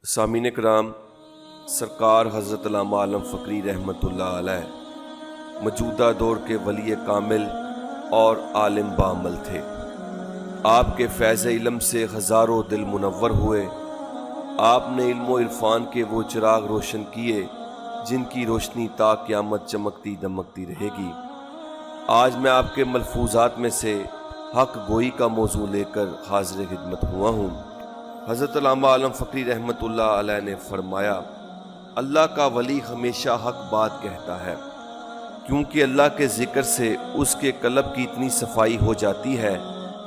سامعین کرام، سرکار حضرت علامہ عالم فقری رحمۃ اللہ علیہ موجودہ دور کے ولی کامل اور عالم بعمل تھے۔ آپ کے فیض علم سے ہزاروں دل منور ہوئے۔ آپ نے علم و عرفان کے وہ چراغ روشن کیے جن کی روشنی تا قیامت چمکتی دمکتی رہے گی۔ آج میں آپ کے ملفوظات میں سے حق گوئی کا موضوع لے کر حاضر خدمت ہوا ہوں۔ حضرت علامہ عالم فقری رحمۃ اللہ علیہ نے فرمایا، اللہ کا ولی ہمیشہ حق بات کہتا ہے، کیونکہ اللہ کے ذکر سے اس کے قلب کی اتنی صفائی ہو جاتی ہے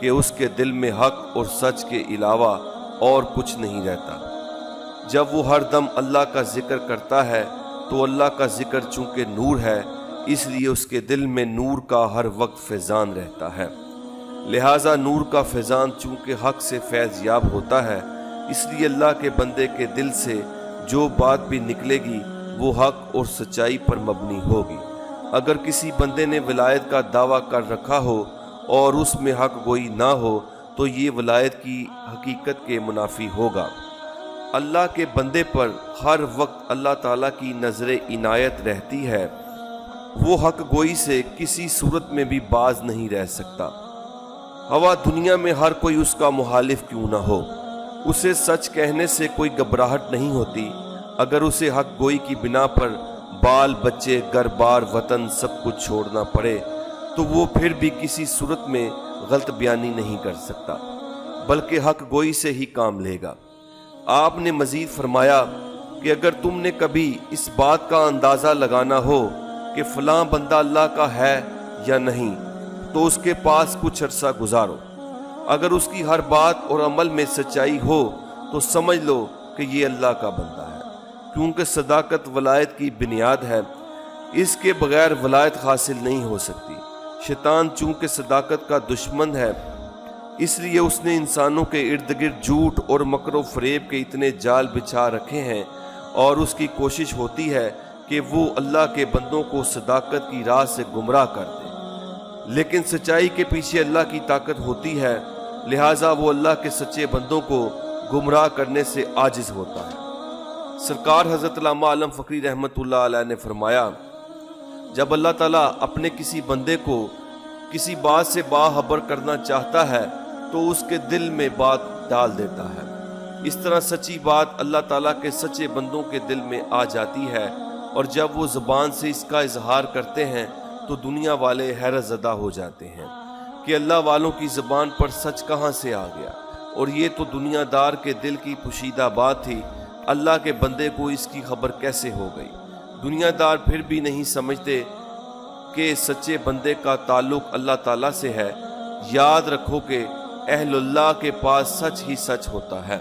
کہ اس کے دل میں حق اور سچ کے علاوہ اور کچھ نہیں رہتا۔ جب وہ ہر دم اللہ کا ذکر کرتا ہے تو اللہ کا ذکر چونکہ نور ہے، اس لیے اس کے دل میں نور کا ہر وقت فیضان رہتا ہے۔ لہٰذا نور کا فیضان چونکہ حق سے فیض یاب ہوتا ہے، اس لیے اللہ کے بندے کے دل سے جو بات بھی نکلے گی وہ حق اور سچائی پر مبنی ہوگی۔ اگر کسی بندے نے ولایت کا دعویٰ کر رکھا ہو اور اس میں حق گوئی نہ ہو تو یہ ولایت کی حقیقت کے منافی ہوگا۔ اللہ کے بندے پر ہر وقت اللہ تعالیٰ کی نظر عنایت رہتی ہے، وہ حق گوئی سے کسی صورت میں بھی باز نہیں رہ سکتا، ہوا دنیا میں ہر کوئی اس کا مخالف کیوں نہ ہو۔ اسے سچ کہنے سے کوئی گھبراہٹ نہیں ہوتی، اگر اسے حق گوئی کی بنا پر بال بچے گھر بار وطن سب کچھ چھوڑنا پڑے تو وہ پھر بھی کسی صورت میں غلط بیانی نہیں کر سکتا، بلکہ حق گوئی سے ہی کام لے گا۔ آپ نے مزید فرمایا کہ اگر تم نے کبھی اس بات کا اندازہ لگانا ہو کہ فلاں بندہ اللہ کا ہے یا نہیں تو اس کے پاس کچھ عرصہ گزارو۔ اگر اس کی ہر بات اور عمل میں سچائی ہو تو سمجھ لو کہ یہ اللہ کا بندہ ہے، کیونکہ صداقت ولایت کی بنیاد ہے، اس کے بغیر ولایت حاصل نہیں ہو سکتی۔ شیطان چونکہ صداقت کا دشمن ہے، اس لیے اس نے انسانوں کے ارد گرد جھوٹ اور مکر و فریب کے اتنے جال بچھا رکھے ہیں، اور اس کی کوشش ہوتی ہے کہ وہ اللہ کے بندوں کو صداقت کی راہ سے گمراہ کر دے، لیکن سچائی کے پیچھے اللہ کی طاقت ہوتی ہے، لہٰذا وہ اللہ کے سچے بندوں کو گمراہ کرنے سے عاجز ہوتا ہے۔ سرکار حضرت علامہ عالم فقری رحمۃ اللہ علیہ نے فرمایا، جب اللہ تعالیٰ اپنے کسی بندے کو کسی بات سے باخبر کرنا چاہتا ہے تو اس کے دل میں بات ڈال دیتا ہے۔ اس طرح سچی بات اللہ تعالیٰ کے سچے بندوں کے دل میں آ جاتی ہے، اور جب وہ زبان سے اس کا اظہار کرتے ہیں تو دنیا والے حیرت زدہ ہو جاتے ہیں کہ اللہ والوں کی زبان پر سچ کہاں سے آ گیا، اور یہ تو دنیا دار کے دل کی پوشیدہ بات تھی، اللہ کے بندے کو اس کی خبر کیسے ہو گئی؟ دنیا دار پھر بھی نہیں سمجھتے کہ سچے بندے کا تعلق اللہ تعالیٰ سے ہے۔ یاد رکھو کہ اہل اللہ کے پاس سچ ہی سچ ہوتا ہے۔